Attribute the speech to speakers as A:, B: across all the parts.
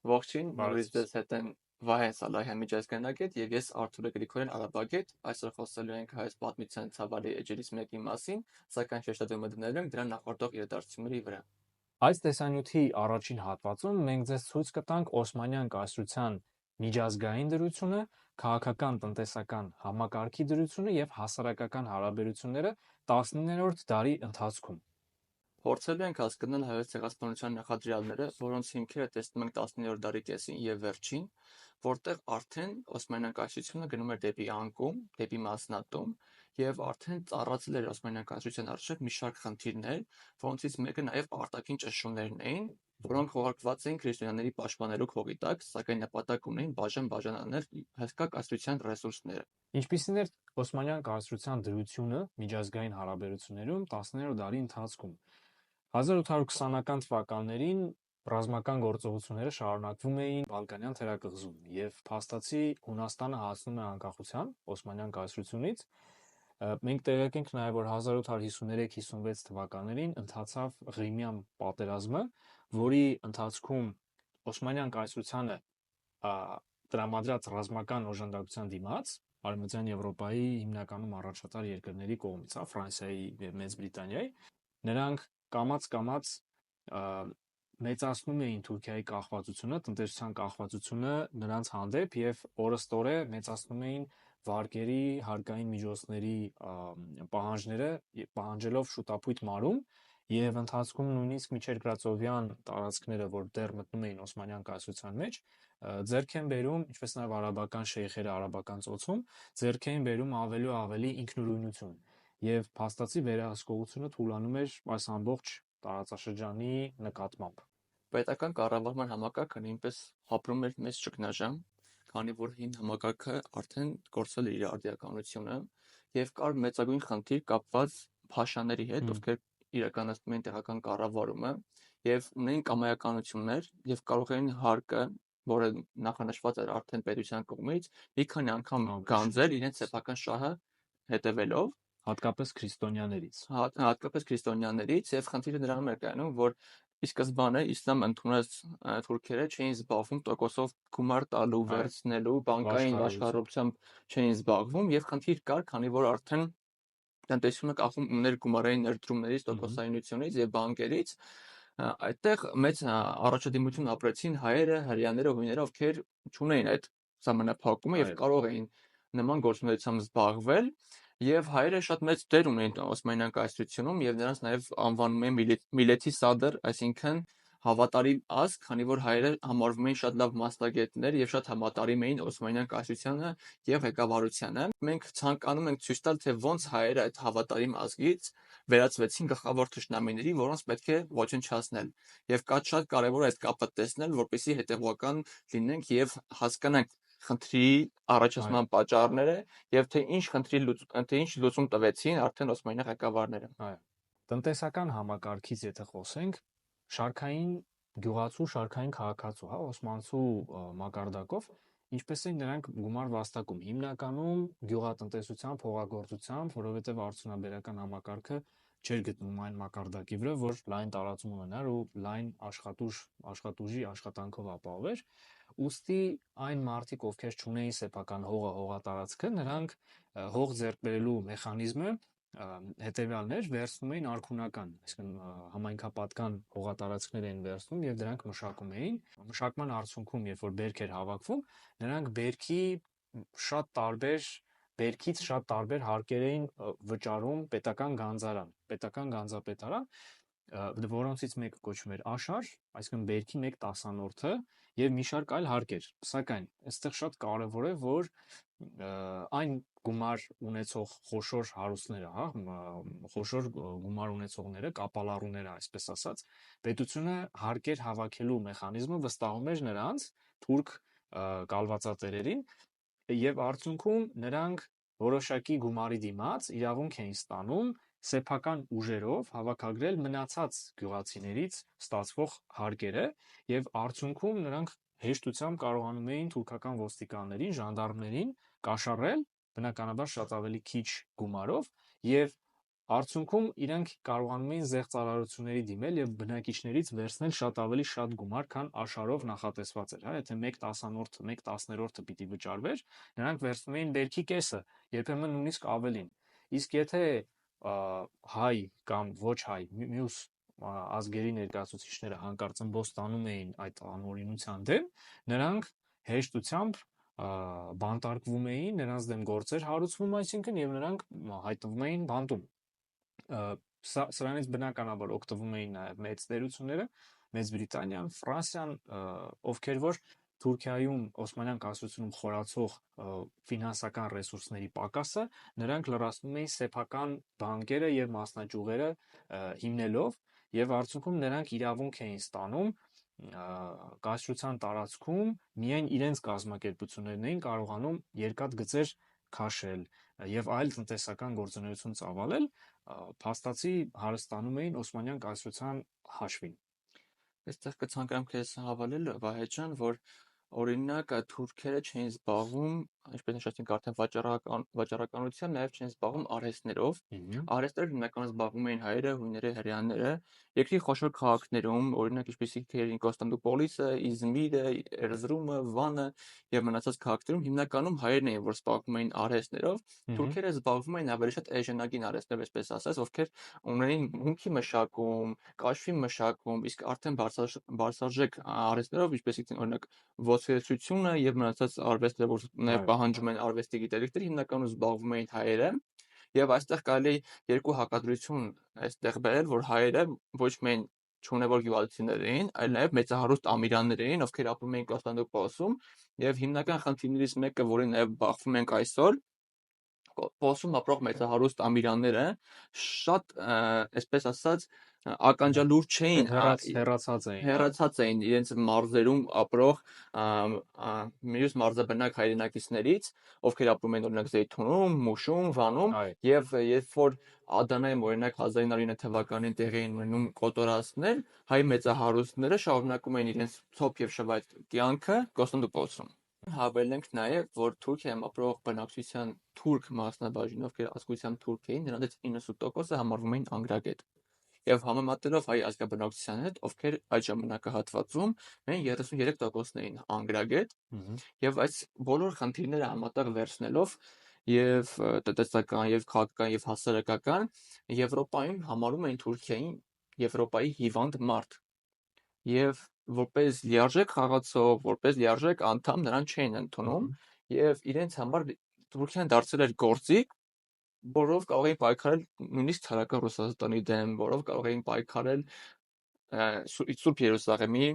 A: Ողջույն, նորից
B: Բարեցես։
A: ձեզ հետ են Վահե Սալահյան միջազգայնագետ եւ ես Արթուր Գրիգորյան Արաբագետ։ Այսօր խոսելու ենք հայոց պատմության ցավալի էջերից մեկի մասին, սակայն շեշտադրումը դնելու ենք դրա նախորդող իրադարձությունների վրա։
B: Այս տեսանյութի առաջին հատվածում մենք ձեզ ցույց կտանք Օսմանյան կայսրության միջազգային դրությունը, քաղաքական տնտեսական համակարգի դրությունը եւ հասարակական հարաբերությունները 19-րդ դարի ընթացքում։
A: Փորձելու ենք հասկանալ հայոց ցեղասպանության նախադրյալները, որոնց հիմքերը տեսնում ենք 19-րդ դարի կեսին եւ վերջին, որտեղ արդեն Օսմանյան կայսրությունը գնում էր դեպի անկում, դեպի մասնատում եւ արդեն ծառացել էր Օսմանյան կայսրության առջեւ մի շարք խնդիրներ, որոնցից մեկը նաեւ արտաքին ճնշումներն էին, որոնք հողարկված էին քրիստոնյաների պաշտպանելու քողի տակ, սակայն նպատակ ունեին բաժանել հսկա կայսրության ռեսուրսները։
B: Ինչպիսին էր Օսմանյան կայսրության դրությունը միջազգային հարաբերություններում 19-րդ դարի ընթացքում։ 1820-ական թվականներին ռազմական գործողությունները շարունակվում էին Բալկանյան թերակղզում եւ փաստացի Հունաստանը հասնում է անկախության Օսմանյան կայսրությունից։ Մենք տեղյակ ենք նաեւ որ 1853-56 թվականներին ընթացավ Ղրիմյան պատերազմը, որի ընթացքում Օսմանյան կայսրությանը տրամադրած ռազմական օժանդակության դիմաց Արևմտյան Եվրոպայի հիմնականում առաջատար երկրների կողմից, Ֆրանսիայի եւ Մեծ Բրիտանիայի, նրանք կամաց-կամաց մեծացնում էին Թուրքիայի կախվածությունը, տնտեսության կախվածությունը նրանց հանդեպ եւ օրըստօրե մեծացնում էին վարկերի, հարկային միջոցների պահանջները, պահանջելով շուտապույտ մարում եւ ընթացքում նույնիսկ միջերկրածովյան տարածքները, որ դեռ մտնում էին Օսմանյան կայսրության մեջ, ձեռք են բերում, ինչպես նաեւ արաբական շեյխերը արաբական ծոցում, ձեռք էին բերում ավելի ու ավելի ինքնուրույնություն եւ փաստացի վերահսկողությունը թուլանում էր այս ամբողջ տարածաշրջանի նկատմամբ։
A: Պետական կառավարման համակարգը նույնպես ապրում էր մեծ ճգնաժամ, քանի որ հին համակարգը արդեն կորցրել էր իր արդիականությունը եւ կար մեծագույն խնդիր կապված փաշաների հետ, ովքեր իրականացնում էին տեղական կառավարումը եւ ունեին կամայականություններ եւ կարող էին հարկը, որը նախանշված էր արդեն պետության կողմից, մի քանի անգամ գանձել իրենց սեփական շահը հետևելով,
B: հատկապես քրիստոնյաներից։
A: հատկապես քրիստոնյաներից եւ խնդիրը նրանում էր կայանում, որ ի սկզբանե իսլամ ընդունած թուրքերը չէին զբաղվում տոկոսով գումար տալու, վերցնելու, բանկային աշխարհությամբ չէին զբաղվում եւ խնդիր կար, քանի որ արդեն տնտեսությունը կախվում ուներ գումարային ներդրումներից, տոկոսայնությունից եւ բանկերից, այդտեղ մեծ առաջադիմություն ապրեցին հայերը, հրեաները, հույները, ովքեր չունեին այդ ժամանակահատկումը եւ կարող էին նման գործունեությամբ զբաղվել եւ հայերը շատ մեծ դեր ունեին Օսմանյան կայսրությունում եւ նրանց նաեւ անվանում են միլեթի սադր, այսինքն հավատարիմ ազգ, քանի որ հայերը համարվում էին շատ լավ մասնագետներ եւ շատ համատարիմ էին Օսմանյան կայսրությանը եւ ղեկավարությանը։ Մենք ցանկանում ենք ցույց տալ, թե ոնց հայերը այդ հավատարիմ ազգից վերածվեցին գլխավոր թշնամիների, որոնց պետք է ոչնչացնել։ Եվ շատ կարևոր է այդ կապը տեսնել, որպեսզի հետևողական լինենք եւ հասկանանք խնդրի առաջացման պատճառները եւ թե ինչ լուծում տվեցին արդեն Օսմանյան ղեկավարները։
B: Տնտեսական համակարգից եթե խոսենք, շարքային գյուղացու, շարքային քաղաքացու, օսմանցու մակարդակով, ինչպես են նրանք գումար վաստակում, հիմնականում գյուղատնտեսությամբ, հողագործությամբ, որովհետև արդյունաբերական համակարգը չէր գտնում այն մակարդակի վրա, որ լայն տարածում ունենար ու լայն աշխատուժի աշխատանքով ապահովեր, ուստի այն մարդիկ, ովքեր չունեին սեփական հողը, հողատարածքը, նրանք հող ձեռք բերելու մեխանիզմը հետևյալն էր, վերցնում էին արքունական, այսինքն համայնքապատկան հողատարածքներ էին վերցնում եւ դրանք մշակում էին։ Մշակման արդյունքում, երբ որ բերք էր հավաքվում, նրանք բերքից շատ տարբեր հարկեր էին վճարում պետական գանձարան, պետական գանձապետարան, որոնցից մեկը կոչվում էր աշար, այսինքն բերքի 1/10 եւ մի շարք այլ հարկեր։ Սակայն այստեղ շատ կարեւոր է, որ այն գումար ունեցող խոշոր հարուստները, խոշոր գումար ունեցողները, կապալառուները, այսպես ասած, պետությունը հարկեր հավաքելու մեխանիզմը վստահում էր նրանց թուրք կալվածատերերին եւ արդյունքում նրանք որոշակի գումարի դիմաց իրավունք էին ստանում սեփական ուժերով հավաքագրել մնացած գյուղացիներից ստացվող հարկերը եւ արդյունքում նրանք հեշտությամբ կարողանում էին թուրքական ոստիկաններին, ժանդարմներին կաշառել, բնականաբար շատ ավելի քիչ գումարով եւ Արդյունքում իրենք կարողանում էին զեղծարարությունների դիմել եւ բնակիչներից վերցնել շատ ավելի շատ գումար, քան աշխարհով նախատեսված էր, հա, եթե 1/10-որդը, 1/10-որդը պիտի վճարվեր, նրանք վերցնում էին բերքի կեսը, երբեմն նույնիսկ ավելին։ Իսկ եթե հայ կամ ոչ հայ մյուս ազգերի ներկայացուցիչները հանկարծ ըմբոս տանում էին այդ անօրինության դեմ, նրանք հեշտությամբ բանտարկվում էին, նրանց դեմ գործեր հարուցվում, այսինքն եւ նրանք հայտնվում էին բանտում։ Սրանից բնականաբար օգտվում էին նաև մեծ տերությունները, Մեծ Բրիտանիան, Ֆրանսիան, ովքեր որ Թուրքիայում Օսմանյան կայսրությունում խորացող ֆինանսական ռեսուրսների պակասը, նրանք լրացնում էին սեփական բանկերը եւ մասնաճյուղերը հիմնելով եւ արդյունքում նրանք իրավունք էին ստանում կայսրության տարածքում միայն իրենց կազմակերպություններն էին կարողանում երկաթգծեր քաշել եւ այլ տնտեսական գործունեություն ծավալել, փաստացի հարստանում էին Օսմանյան կայսրության հաշվին։
A: Այստեղ կցանկանամ քեզ հավելել, Վահե ջան, որ օրինակ թուրքերը չէին զբաղվում, ինչպես նշեցինք արդեն վաճառականությամբ, նաև չէին զբաղվում արհեստներով։ Արհեստները հիմնականում զբաղվում էին հայերը, հույները, հրեաները։ Երկրի խոշոր քաղաքներում, օրինակ ինչպեսիք էին Կոստանդնուպոլիսը, Իզմիրը, Էրզրումը, Վանը եւ մնացած քաղաքներում հիմնականում հայերն էին, որ զբաղվում էին արհեստներով։ Թուրքերը զբաղվում էին ավելի շատ էժանագին արհեստներով, այսպես ասած, ովքեր ունեին հումքի մշակում, կաշվի մշակում, իսկ արդեն բարձրաժեք արհեստներով, ինչպեսիք օրինակ ոսկերչությունը եւ մնացած արվեստները, որ նաեւ պահանջում են արվեստի գիտելիքներ, հիմնականում զբաղվում էին հայերը։ Եվ այստեղ կարելի է երկու հակադրություն այստեղ բերել, որ հայերը ոչ միայն չունևոր գյուղացիներ էին, այլ նաև մեծահարուստ ամիրաններ էին, ովքեր ապրում էին Կոստանդնուպոլսում, եւ հիմնական խնդիրներից մեկը, որին նաև բախվում ենք այսօր, Պոլսում ապրող մեծահարուստ ամիրանները շատ, այսպես ասած, ականջալուր չէին, հեռացած էին իրենց մարզերում ապրող մյուս մարզաբնակ հայրենակիցներից, ովքեր ապրում էին օրինակ Զեյթունում, Մուշում, Վանում, եւ երբ որ Ադանայում օրինակ 1909 թվականին տեղի էին ունենում կոտորածներ, հայ մեծահարուստները շարունակում էին իրենց ցոփ եւ շվայտ կյանքը Կոստանդնուպոլսում։ Հավելենք նաև, որ Թուրքիայում ապրող բնակչության թուրք մասնաբաժին, ովքեր ազգությամբ թուրք էին, նրանցից 90%-ը համարվում էին անգրագետ։ Եվ համեմատելով հայ ազգաբնակչության հետ, ովքեր այդ ժամանակահատվածում միայն 33%-ն էին անգրագետ, եւ այս բոլոր խնդիրները համատեղ վերցնելով եւ տնտեսական եւ քաղաքական եւ հասարակական Եվրոպայում համարում էին Թուրքիային Եվրոպայի հիվանդ մարդ։ Եվ որպես լիարժեք խաղացող, որպես լիարժեք անդամ նրան չէին ընդունում եւ իրենց համար Թուրքիան դարձել էր գործիք, որով կարող էին պայքարել նույնիսկ ցարական Ռուսաստանի դեմ, որով կարող էին պայքարել Սուրբ Երուսաղեմի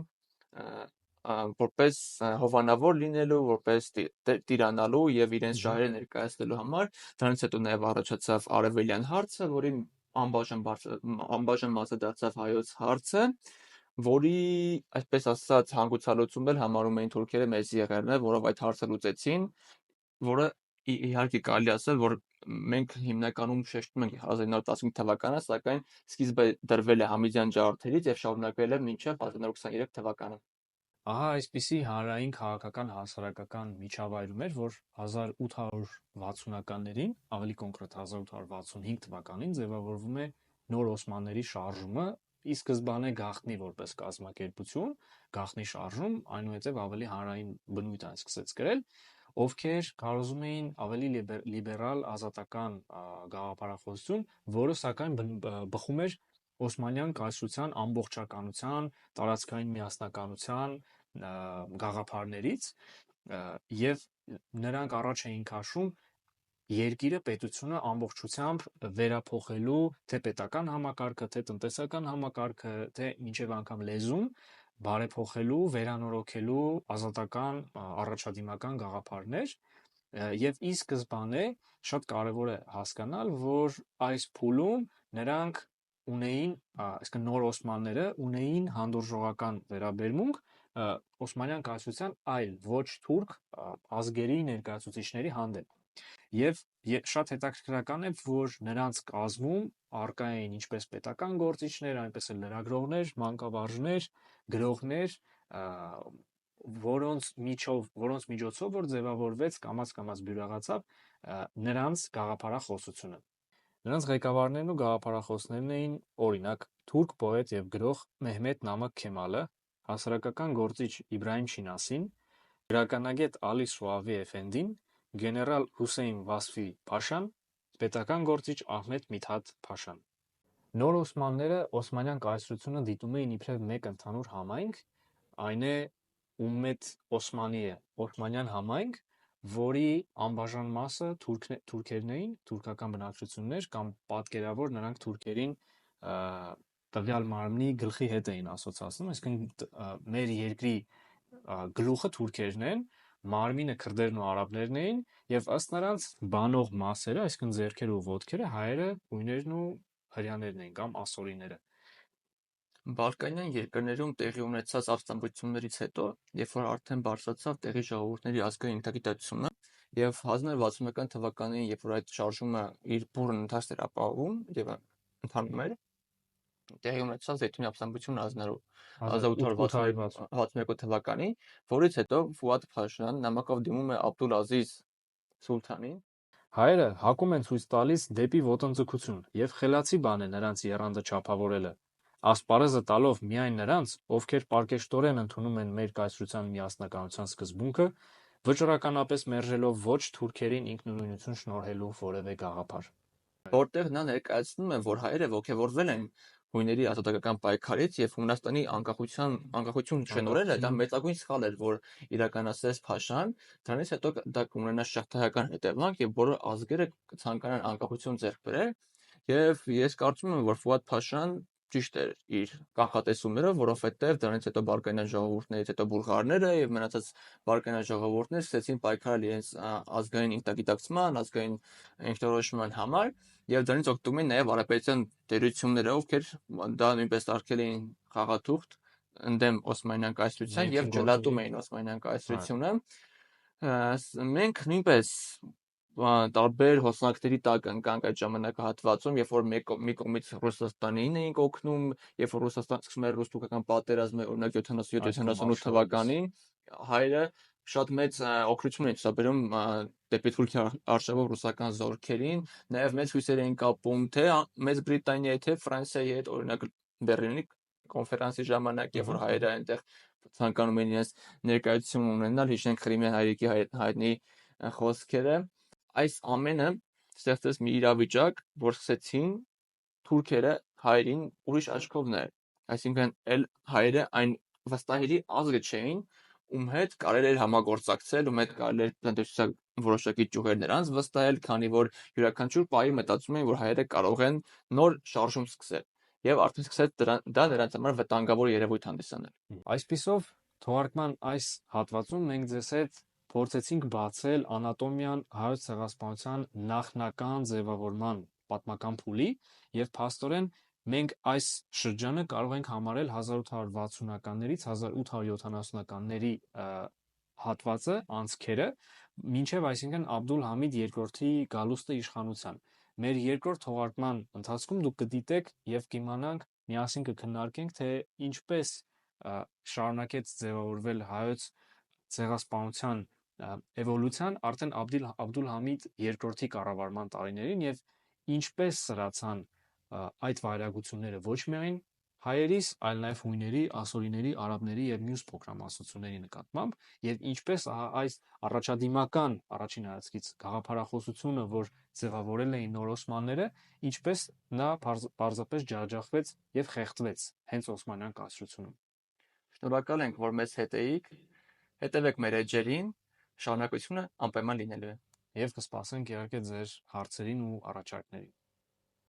A: որպես հովանավոր լինելու, որպես տիրանալու եւ իրենց շահերը ներկայացնելու համար։ Դրանից հետո նաեւ առաջացավ արևելյան հարցը, որի անբաժան մասը դարձավ հայոց հարցը, որի, այսպես ասած, հանգուցալուծում էլ համարում էին թուրքերը Մեծ Եղեռնը, որով այդ հարցը լուծեցին, որը իհարկե կարելի ասել, որ մենք հիմնականում շեշտում ենք 1915 թվականը, սակայն սկիզբը դրվել է Համիզյան ջարդերից եւ շարունակվել է մինչեւ 1923 թվականը։
B: Ահա այսպիսի հանրային քաղաքական հասարակական միջավայրում էր, որ 1860-ականներին, ավելի կոնկրետ 1865 թվականին ձևավորվում է նոր Օսմանների շարժումը, ի սկզբանե գաղտնի որպես կազմակերպություն, գաղտնի շարժում, այնուհետև ավելի հանրային բնույթ այն սկսեց կրել, ովքեր կարոզում էին ավելի լիբերալ ազատական գաղափարախոսություն, որը սակայն բխում էր Օսմանյան կայսրության ամբողջականության, տարածքային միասնականության գաղափարներից եւ նրանք առաջ էին քաշում երկիրը պետությունը ամբողջությամբ վերափոխելու թե պետական համակարգը, թե տնտեսական համակարգը, թե մինչև անգամ լեզուն բարեփոխելու, վերանորոգելու ազատական առաջադիմական գաղափարներ եւ ի սկզբանե շատ կարեւոր է հասկանալ, որ այս փուլում նրանք ունեին, այսինքն նոր Օսմանները ունեին հանդուրժողական վերաբերմունք Օսմանյան կայսրության այլ ոչ թուրք ազգերի ներկայացուցիչների հանդեպ։ Եվ շատ հետաքրքրական է, որ նրանց կազմում առկա էին ինչպես պետական գործիչներ, այնպես էլ լրագրողներ, մանկավարժներ, գրողներ, որոնց միջոցով որ ձևավորվեց կամաց բյուրեղացավ նրանց գաղափարախոսությունը։ Նրանց ղեկավարներն ու գաղափարախոսներն էին օրինակ թուրք պոետ եւ գրող Մեհմեդ Նամակ Քեմալը, հասարակական գործիչ Իբրահիմ Շինասին, գրականագետ Ալի Սուավի Էֆենդին, գեներալ Հուսեյն Վասֆի Փաշան, պետական գործիչ Ահմեդ Միթհաթ Փաշան։ Նոր Օսմանները Օսմանյան կայսրությունը դիտում էին իբրև մեկ ընդհանուր համայնք, այն է Ումմետ Օսմանիե, Օսմանյան համայնք, որի անբաժան մասը թուրքերն էին, թուրքական բնակչություններ կամ պատկերավոր նրանք թուրքերին տվյալ մարմնի գլխի հետ էին ասոցացնում, այսինքն մեր երկրի գլուխը թուրքերն են, մարմինը քրդերն ու արաբներն էին եւ ըստ նրանց բանող մասերը, այսինքն ձեռքերը ու ոտքերը հայերը, հույներն ու հրեաներն էին կամ ասորիները։
A: Բալկանյան երկրներում տեղի ունեցած ապստամբություններից հետո, երբ որ արդեն բարձրացավ տեղի ժողովուրդների ազգային ինտեգրիտացությունը եւ 1060-ական թվականին, երբ որ այդ շարժումը իր բուրըն ընթացք էր ապահովում եւ ընթանում էր, տեղի ունեցավ Զեյթունի ապստամբությունը 1862 թվականին, որից հետո Ֆուադ Փաշան նամակով դիմում է Աբդուլ Ազիզ Սուլթանին։
B: Հայերը հակում են ցույց տալիս դեպի ոտնձգություն եւ խելացի բան է նրանց եռանդը չափավորելը, ասպարեզը տալով միայն նրանց, ովքեր պարկեշտորեն ընդունում են մեր կայսրության միասնականության սկզբունքը, վճռականապես մերժելով ոչ թուրքերին ինքնուրույնություն շնորհելու որևէ գաղափար։
A: Որտեղ նա ներկայացնում է, որ հայերը ոգևորվել են հույների ազատագրական պայքարից եւ Հունաստանի անկախություն շնորհելը դա մեծագույն սխալ էր, որ իրականացրեց Փաշան, դրանից հետո դա կունենա շղթայական հետևանք եւ բոլոր ազգերը կցանկանան անկախություն ձեռք բերել եւ ես կարծում եմ, որ Ֆուադ Փաշան ճիշտ էր իր կանխատեսումներով, որովհետեւ դրանից հետո Բալկանյան ժողովուրդներից հետո բուլղարները եւ մնացած Բալկանյան ժողովուրդները սկսեցին պայքարել իրենց ազգային ինտեգրիտացման, ազգային ինքնորոշման համար եւ դրանից օգտվում էին նաեւ արաբերական տերությունները, ովքեր դա նույնպես արկել էին խաղաթուղթ ընդդեմ Օսմանյան կայսրության եւ ջլատում էին Օսմանյան կայսրությունը։ Մենք նույնպես տարբեր հոսանքների տակ ընկանք այդ ժամանակահատվածում, երբ որ մի կողմից Ռուսաստանին էինք օգնում, երբ որ Ռուսաստանը սկսում էր ռուս-թուրքական պատերազմը, օրինակ 77-78 թվականին, հայերը շատ մեծ օգնություն էին ցուցաբերում դեպի Թուրքիա արշավով ռուսական զորքերին, նաև մեծ հույսեր էին կապում թե Մեծ Բրիտանիայի, թե Ֆրանսիայի հետ, օրինակ Բեռլինի կոնֆերանսի ժամանակ, երբ որ հայերը այնտեղ ցանկանում էին իրենց ներկայություն ունենալ, հիշենք Խրիմյան հայրիկի հայտնի խոսքերը, այս ամենը ստեղծեց մի իրավիճակ, որ սկսեցին թուրքերը հայերին ուրիշ աչքով նայել, այսինքն էլ հայերը այն վստահելի ազգը չէին, ում հետ կարելի էր համագործակցել, ում հետ կարելի էր տնտեսության որոշակի ճյուղեր նրանց վստահել, քանի որ յուրաքանչյուր պահի մտածում էին, որ հայերը կարող են նոր շարժում սկսել եւ արդեն սկսեց դա նրանց համար վտանգավոր երևույթ հանդիսանել։
B: Այսպիսով, թողարկման այս հատվածում մենք ձեզ հետ փորձեցինք բացել անատոմիան հայոց ցեղասպանության նախնական ձևավորման պատմական փուլի եւ փաստորեն մենք այս շրջանը կարող ենք համարել 1860-ականներից 1870-ականների հատվածը, անցքերը, մինչև այսինքն Աբդուլ Համիդ II-ի գալուստը իշխանության։ Մեր երկրորդ թողարկման ընթացքում դուք կդիտեք եւ կիմանանք, միասին կքննարկենք, թե ինչպես շարունակեց ձևավորվել հայոց ցեղասպանության էվոլյուցիան արդեն Աբդուլ Համիդ II-ի կառավարման տարիներին եւ ինչպես սրացան այդ վայրագությունները ոչ միայն հայերիս, այլ նաև հույների, ասորիների, արաբների եւ մյուս փոքրամասնությունների նկատմամբ եւ ինչպես այս առաջադիմական առաջին հայացքից գաղափարախոսությունը, որ ձևավորել էին նոր օսմանները, ինչպես նա պարզապես ջախջախվեց եւ խեղդվեց հենց Օսմանյան կայսրությունում։
A: Շնորհակալ ենք, որ մեզ հետ էիք, հետևեք մեր էջերին, շարունակությունը անպայման լինելու է։
B: Եվ կսպասենք իհարկե ձեր հարցերին ու առաջարկներին։